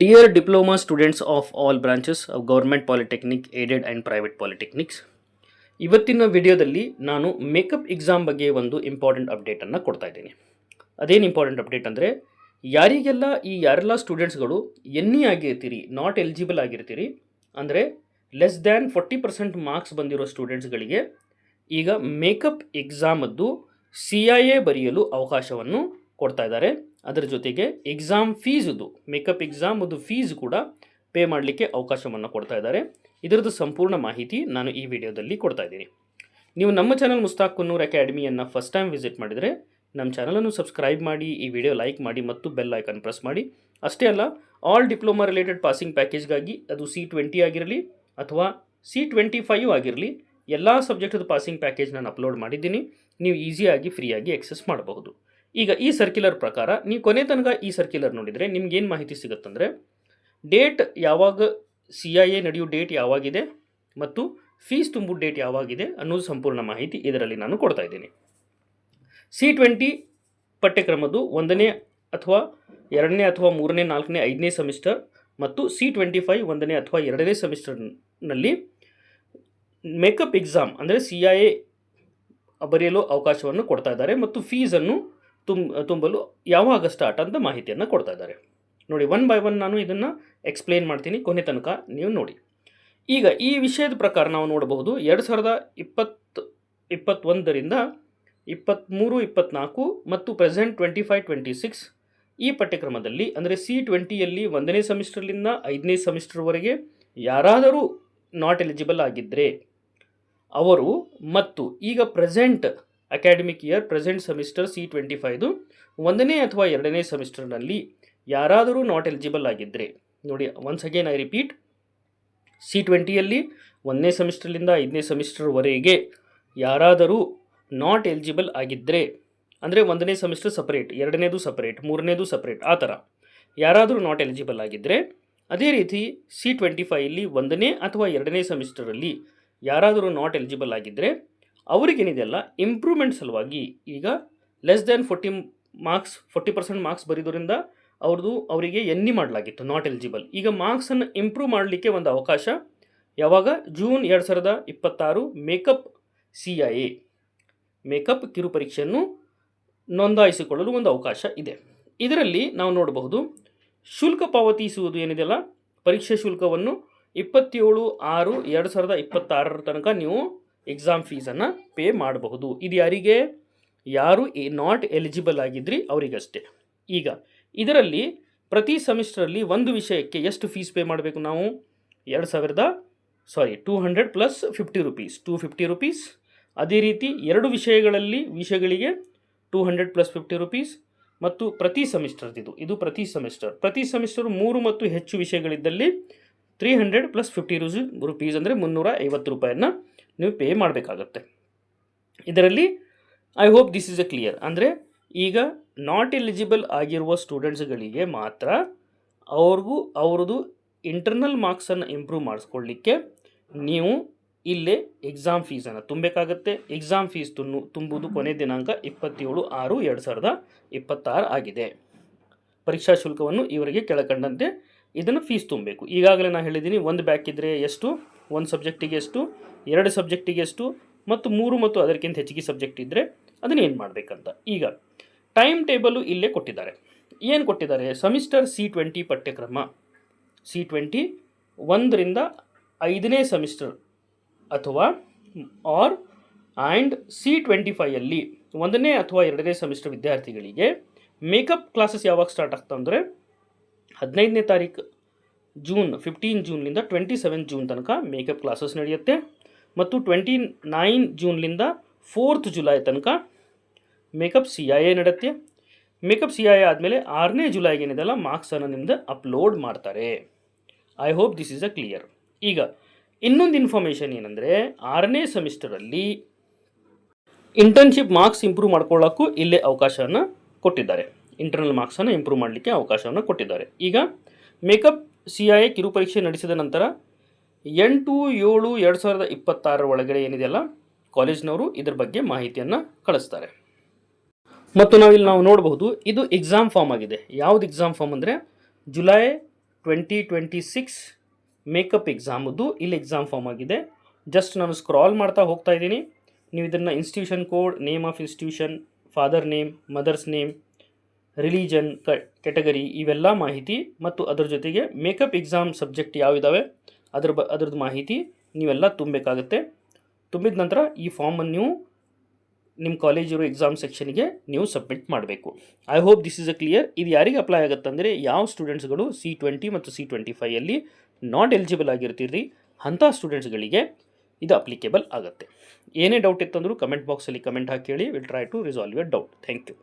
Dear diploma students of all branches of government polytechnic, aided and private polytechnics, ಇವತ್ತಿನ ವಿಡಿಯೋದಲ್ಲಿ ನಾನು makeup exam ಬಗ್ಗೆ ಒಂದು ಇಂಪಾರ್ಟೆಂಟ್ ಅಪ್ಡೇಟನ್ನು ಕೊಡ್ತಾ ಇದ್ದೀನಿ. ಅದೇನು ಇಂಪಾರ್ಟೆಂಟ್ ಅಪ್ಡೇಟ್ ಅಂದರೆ ಯಾರೆಲ್ಲ ಸ್ಟೂಡೆಂಟ್ಸ್ಗಳು ಆಗಿರ್ತೀರಿ, ನಾಟ್ ಎಲಿಜಿಬಲ್ ಆಗಿರ್ತೀರಿ, ಅಂದರೆ ಲೆಸ್ ದ್ಯಾನ್ 40% ಮಾರ್ಕ್ಸ್ ಬಂದಿರೋ ಸ್ಟೂಡೆಂಟ್ಸ್ಗಳಿಗೆ ಈಗ ಮೇಕಪ್ ಎಕ್ಸಾಮದ್ದು CIA ಬರೆಯಲು ಅವಕಾಶವನ್ನು ಕೊಡ್ತಾ ಇದ್ದಾರೆ. ಅದರ ಜೊತೆಗೆ ಎಕ್ಸಾಮ್ ಫೀಸ್ದು ಮೇಕಪ್ ಎಕ್ಸಾಮದು ಫೀಸ್ ಕೂಡ ಪೇ ಮಾಡಲಿಕ್ಕೆ ಅವಕಾಶವನ್ನು ಕೊಡ್ತಾ ಇದ್ದಾರೆ. ಇದರದ್ದು ಸಂಪೂರ್ಣ ಮಾಹಿತಿ ನಾನು ಈ ವಿಡಿಯೋದಲ್ಲಿ ಕೊಡ್ತಾ ಇದ್ದೀನಿ. ನೀವು ನಮ್ಮ ಚಾನಲ್ ಮುಸ್ತಾಕ್ ಕುನ್ನೂರ್ ಅಕಾಡೆಮಿಯನ್ನು ಫಸ್ಟ್ ಟೈಮ್ ವಿಸಿಟ್ ಮಾಡಿದರೆ ನಮ್ಮ ಚಾನಲನ್ನು ಸಬ್ಸ್ಕ್ರೈಬ್ ಮಾಡಿ, ಈ ವಿಡಿಯೋ ಲೈಕ್ ಮಾಡಿ ಮತ್ತು ಬೆಲ್ ಐಕಾನ್ ಪ್ರೆಸ್ ಮಾಡಿ. ಅಷ್ಟೇ ಅಲ್ಲ, ಆಲ್ ಡಿಪ್ಲೊಮಾ ರಿಲೇಟೆಡ್ ಪಾಸಿಂಗ್ ಪ್ಯಾಕೇಜ್ಗಾಗಿ ಅದು C20 ಆಗಿರಲಿ ಅಥವಾ C25 ಆಗಿರಲಿ, ಎಲ್ಲ ಸಬ್ಜೆಕ್ಟದ ಪಾಸಿಂಗ್ ಪ್ಯಾಕೇಜ್ ನಾನು ಅಪ್ಲೋಡ್ ಮಾಡಿದ್ದೀನಿ. ನೀವು ಈಸಿಯಾಗಿ ಫ್ರೀಯಾಗಿ ಆಕ್ಸೆಸ್ ಮಾಡಬಹುದು. ಈಗ ಈ ಸರ್ಕ್ಯುಲರ್ ಪ್ರಕಾರ ನೀವು ಕೊನೆ ತನಕ ಈ ಸರ್ಕ್ಯುಲರ್ ನೋಡಿದರೆ ನಿಮ್ಗೇನು ಮಾಹಿತಿ ಸಿಗುತ್ತಂದರೆ, ಡೇಟ್ ಯಾವಾಗ CIA ನಡೆಯೋ ಡೇಟ್ ಯಾವಾಗಿದೆ ಮತ್ತು ಫೀಸ್ ತುಂಬೋ ಡೇಟ್ ಯಾವಾಗಿದೆ ಅನ್ನೋದು ಸಂಪೂರ್ಣ ಮಾಹಿತಿ ಇದರಲ್ಲಿ ನಾನು ಕೊಡ್ತಾ ಇದ್ದೀನಿ. C20 ಪಠ್ಯಕ್ರಮದ್ದು 1ನೇ ಅಥವಾ 2ನೇ ಅಥವಾ 3ನೇ 4ನೇ 5ನೇ ಸೆಮಿಸ್ಟರ್ ಮತ್ತು C25 1ನೇ ಅಥವಾ 2ನೇ ಸೆಮಿಸ್ಟರ್ನಲ್ಲಿ ಮೇಕಪ್ ಎಕ್ಸಾಮ್ ಅಂದರೆ CIA ಬರೆಯಲು ಅವಕಾಶವನ್ನು ಕೊಡ್ತಾ ಇದ್ದಾರೆ ಮತ್ತು ಫೀಸನ್ನು ತುಂಬಲು ಯಾವಾಗ ಸ್ಟಾರ್ಟ್ ಅಂತ ಮಾಹಿತಿಯನ್ನು ಕೊಡ್ತಾ ಇದ್ದಾರೆ. ನೋಡಿ, ಒನ್ ಬೈ ಒನ್ ನಾನು ಇದನ್ನು ಎಕ್ಸ್ಪ್ಲೇನ್ ಮಾಡ್ತೀನಿ, ಕೊನೆ ತನಕ ನೀವು ನೋಡಿ. ಈಗ ಈ ವಿಷಯದ ಪ್ರಕಾರ ನಾವು ನೋಡಬಹುದು 2021ರಿಂದ 23-24 ಮತ್ತು ಪ್ರೆಸೆಂಟ್ 25-26 ಈ ಪಠ್ಯಕ್ರಮದಲ್ಲಿ ಅಂದರೆ C20ಯಲ್ಲಿ 1ನೇ ಸೆಮಿಸ್ಟರ್ಲಿಂದ 5ನೇ ಸೆಮಿಸ್ಟರ್ವರೆಗೆ ಯಾರಾದರೂ ನಾಟ್ ಎಲಿಜಿಬಲ್ ಆಗಿದ್ದರೆ ಅವರು, ಮತ್ತು ಈಗ present academic year present semester C25 1ನೇ ಅಥವಾ 2ನೇ ಸೆಮಿಸ್ಟರ್ನಲ್ಲಿ ಯಾರಾದರೂ ನಾಟ್ ಎಲಿಜಿಬಲ್ ಆಗಿದ್ದರೆ, ನೋಡಿ ಒನ್ಸ್ ಅಗೇನ್ ಐ ರಿಪೀಟ್, C20ಯಲ್ಲಿ 1ನೇ ಸೆಮಿಸ್ಟರ್ಲಿಂದ 5ನೇ ಸೆಮಿಸ್ಟರ್ವರೆಗೆ ಯಾರಾದರೂ ನಾಟ್ ಎಲಿಜಿಬಲ್ ಆಗಿದ್ದರೆ, ಅಂದರೆ 1ನೇ ಸೆಮಿಸ್ಟರ್ ಸಪರೇಟ್, 2ನೇದು ಸಪರೇಟ್, 3ನೇದು ಸಪರೇಟ್, ಆ ಥರ ಯಾರಾದರೂ ನಾಟ್ ಎಲಿಜಿಬಲ್ ಆಗಿದ್ದರೆ, ಅದೇ ರೀತಿ C25ಯಲ್ಲಿ 1ನೇ ಅಥವಾ 2ನೇ ಸೆಮಿಸ್ಟರಲ್ಲಿ ಯಾರಾದರೂ ನಾಟ್ ಎಲಿಜಿಬಲ್ ಆಗಿದ್ದರೆ ಅವರಿಗೇನಿದೆಯಲ್ಲ ಇಂಪ್ರೂವ್ಮೆಂಟ್ ಸಲುವಾಗಿ ಈಗ ಲೆಸ್ ದ್ಯಾನ್ 40% ಮಾರ್ಕ್ಸ್ ಬರೀದರಿಂದ ಅವರಿಗೆ ಮಾಡಲಾಗಿತ್ತು ನಾಟ್ ಎಲಿಜಿಬಲ್. ಈಗ ಮಾರ್ಕ್ಸನ್ನು ಇಂಪ್ರೂವ್ ಮಾಡಲಿಕ್ಕೆ ಒಂದು ಅವಕಾಶ ಯಾವಾಗ ಜೂನ್ 2026 ಮೇಕಪ್ CIA ಮೇಕಪ್ ಕಿರುಪರೀಕ್ಷೆಯನ್ನು ನೋಂದಾಯಿಸಿಕೊಳ್ಳಲು ಒಂದು ಅವಕಾಶ ಇದೆ. ಇದರಲ್ಲಿ ನಾವು ನೋಡಬಹುದು ಶುಲ್ಕ ಪಾವತಿಸುವುದು ಏನಿದೆಯಲ್ಲ, ಪರೀಕ್ಷೆ ಶುಲ್ಕವನ್ನು 27/6/2026 ತನಕ ನೀವು ಎಕ್ಸಾಮ್ ಫೀಸನ್ನು ಪೇ ಮಾಡಬಹುದು. ಇದು ಯಾರು ನಾಟ್ ಎಲಿಜಿಬಲ್ ಆಗಿದ್ರಿ ಅವರಿಗಷ್ಟೇ. ಈಗ ಇದರಲ್ಲಿ ಪ್ರತಿ ಸೆಮಿಸ್ಟರಲ್ಲಿ ಒಂದು ವಿಷಯಕ್ಕೆ ಎಷ್ಟು ಫೀಸ್ ಪೇ ಮಾಡಬೇಕು ನಾವು? 200 ಪ್ಲಸ್ 50 ರೂಪೀಸ್, 250 ರೂಪೀಸ್. ಅದೇ ರೀತಿ 2 ವಿಷಯಗಳಿಗೆ 200 ಪ್ಲಸ್ 50 ರೂಪೀಸ್. ಮತ್ತು ಪ್ರತಿ ಸೆಮಿಸ್ಟರ್ದಿದು ಇದು ಪ್ರತಿ ಸೆಮಿಸ್ಟರ್ 3 ಮತ್ತು ಹೆಚ್ಚು ವಿಷಯಗಳಿದ್ದಲ್ಲಿ 300 ಪ್ಲಸ್ 50 ರೂಪೀಸ್ ಅಂದರೆ 350 ರೂಪಾಯಿಯನ್ನು ನೀವು ಪೇ ಮಾಡಬೇಕಾಗತ್ತೆ. ಇದರಲ್ಲಿ I hope this is A clear. ಅಂದರೆ ಈಗ ನಾಟ್ ಎಲಿಜಿಬಲ್ ಆಗಿರುವ ಸ್ಟೂಡೆಂಟ್ಸ್ಗಳಿಗೆ ಮಾತ್ರ ಅವ್ರದ್ದು ಇಂಟರ್ನಲ್ ಮಾರ್ಕ್ಸನ್ನು ಇಂಪ್ರೂವ್ ಮಾಡಿಸ್ಕೊಳ್ಳಿಕ್ಕೆ ನೀವು ಇಲ್ಲೇ ಎಕ್ಸಾಮ್ ಫೀಸನ್ನು ತುಂಬಬೇಕಾಗತ್ತೆ. ಎಕ್ಸಾಮ್ ಫೀಸ್ ತುಂಬುವುದು ಕೊನೆ ದಿನಾಂಕ 27/6/2026 ಆಗಿದೆ. ಪರೀಕ್ಷಾ ಶುಲ್ಕವನ್ನು ಇವರಿಗೆ ಕೆಳಕಂಡಂತೆ ಇದನ್ನು ಫೀಸ್ ತುಂಬಬೇಕು. ಈಗಾಗಲೇ ನಾನು ಹೇಳಿದ್ದೀನಿ, ಒಂದು ಬ್ಯಾಕ್ ಇದ್ದರೆ ಎಷ್ಟು, ಒಂದು ಸಬ್ಜೆಕ್ಟಿಗೆ ಎಷ್ಟು, 2 ಸಬ್ಜೆಕ್ಟಿಗೆ ಎಷ್ಟು, ಮತ್ತು 3 ಮತ್ತು ಅದಕ್ಕಿಂತ ಹೆಚ್ಚಿಗೆ ಸಬ್ಜೆಕ್ಟ್ ಇದ್ದರೆ ಅದನ್ನು ಏನು ಮಾಡಬೇಕಂತ. ಈಗ ಟೈಮ್ ಟೇಬಲು ಇಲ್ಲೇ ಕೊಟ್ಟಿದ್ದಾರೆ. ಏನು ಕೊಟ್ಟಿದ್ದಾರೆ? ಸೆಮಿಸ್ಟರ್ C20 ಪಠ್ಯಕ್ರಮ C20 1ರಿಂದ 5ನೇ ಸೆಮಿಸ್ಟರ್ ಅಥವಾ C25ಯಲ್ಲಿ 1ನೇ ಅಥವಾ 2ನೇ ಸೆಮಿಸ್ಟರ್ ವಿದ್ಯಾರ್ಥಿಗಳಿಗೆ ಮೇಕಪ್ ಕ್ಲಾಸಸ್ ಯಾವಾಗ ಸ್ಟಾರ್ಟ್ ಆಗ್ತಾವೆ ಅಂದರೆ 15ನೇ ತಾರೀಕು ಜೂನ್ 15 ಜೂನ್ನಿಂದ 27 ಜೂನ್ ತನಕ ಮೇಕಪ್ ಕ್ಲಾಸಸ್ ನಡೆಯುತ್ತೆ. ಮತ್ತು 29 ಜೂನ್ನಿಂದ 4th ಜುಲೈ ತನಕ ಮೇಕಪ್ CIA ನಡೆಯುತ್ತೆ. ಮೇಕಪ್ CIA ಆದಮೇಲೆ 6ನೇ ಜುಲೈಗೆ ಏನಿದೆಲ್ಲ ಮಾರ್ಕ್ಸನ್ನು ನಿಮ್ಮದು ಅಪ್ಲೋಡ್ ಮಾಡ್ತಾರೆ. I hope this is a clear. ಈಗ ಇನ್ನೊಂದು ಇನ್ಫಾರ್ಮೇಷನ್ ಏನಂದರೆ, 6ನೇ ಸೆಮಿಸ್ಟರಲ್ಲಿ ಇಂಟರ್ನ್ಶಿಪ್ ಮಾರ್ಕ್ಸ್ ಇಂಪ್ರೂವ್ ಮಾಡ್ಕೊಳ್ಳೋಕ್ಕೂ ಇಲ್ಲೇ ಅವಕಾಶವನ್ನು ಕೊಟ್ಟಿದ್ದಾರೆ. ಇಂಟರ್ನಲ್ ಮಾರ್ಕ್ಸನ್ನು ಇಂಪ್ರೂವ್ ಮಾಡಲಿಕ್ಕೆ ಅವಕಾಶವನ್ನು ಕೊಟ್ಟಿದ್ದಾರೆ. ಈಗ ಮೇಕಪ್ CIA ಕಿರುಪರೀಕ್ಷೆ ನಡೆಸಿದ ನಂತರ 8/7/2026 ಒಳಗಡೆ ಏನಿದೆಯಲ್ಲ ಕಾಲೇಜ್ನವರು ಇದ್ರ ಬಗ್ಗೆ ಮಾಹಿತಿಯನ್ನು ಕಳಿಸ್ತಾರೆ. ಮತ್ತು ನಾವು ನೋಡಬಹುದು ಇದು ಎಕ್ಸಾಮ್ ಫಾರ್ಮ್ ಆಗಿದೆ. ಯಾವುದು ಎಕ್ಸಾಮ್ ಫಾರ್ಮ್ ಅಂದರೆ ಜುಲೈ 2026 ಮೇಕಪ್ ಎಕ್ಸಾಮದ್ದು ಇಲ್ಲಿ ಎಕ್ಸಾಮ್ ಫಾರ್ಮ್ ಆಗಿದೆ. ಜಸ್ಟ್ ನಾನು ಸ್ಕ್ರಾಲ್ ಮಾಡ್ತಾ ಹೋಗ್ತಾ ಇದ್ದೀನಿ. ನೀವು ಇದನ್ನು institution code, name of institution, father name, mother's name, religion, category ಇವೆಲ್ಲ ಮಾಹಿತಿ ಮತ್ತು ಅದರ ಜೊತೆಗೆ ಮೇಕಪ್ ಎಕ್ಸಾಮ್ ಸಬ್ಜೆಕ್ಟ್ ಯಾವಿದ್ದಾವೆ ಅದರದ್ದು ಮಾಹಿತಿ ನೀವೆಲ್ಲ ತುಂಬಬೇಕಾಗುತ್ತೆ. ತುಂಬಿದ ನಂತರ ಈ ಫಾರ್ಮನ್ನು ನೀವು ನಿಮ್ಮ ಕಾಲೇಜಿರೋ ಎಕ್ಸಾಮ್ ಸೆಕ್ಷನ್ಗೆ ನೀವು ಸಬ್ಮಿಟ್ ಮಾಡಬೇಕು. I hope this is a clear. ಇದು ಯಾರಿಗೆ ಅಪ್ಲೈ ಆಗುತ್ತೆ ಅಂದರೆ ಯಾವ ಸ್ಟೂಡೆಂಟ್ಸ್ಗಳು C20 ಮತ್ತು C25ಯಲ್ಲಿ ನಾಟ್ ಎಲಿಜಿಬಲ್ ಆಗಿರ್ತೀರಿ ಅಂಥ ಸ್ಟೂಡೆಂಟ್ಸ್ಗಳಿಗೆ ಇದು ಅಪ್ಲಿಕೇಬಲ್ ಆಗುತ್ತೆ. ಏನೇ ಡೌಟ್ ಇತ್ತಂದರೂ ಕಮೆಂಟ್ ಬಾಕ್ಸಲ್ಲಿ ಕಮೆಂಟ್ ಹಾಕಿ ಹೇಳಿ. Will try to resolve your doubt. Thank you.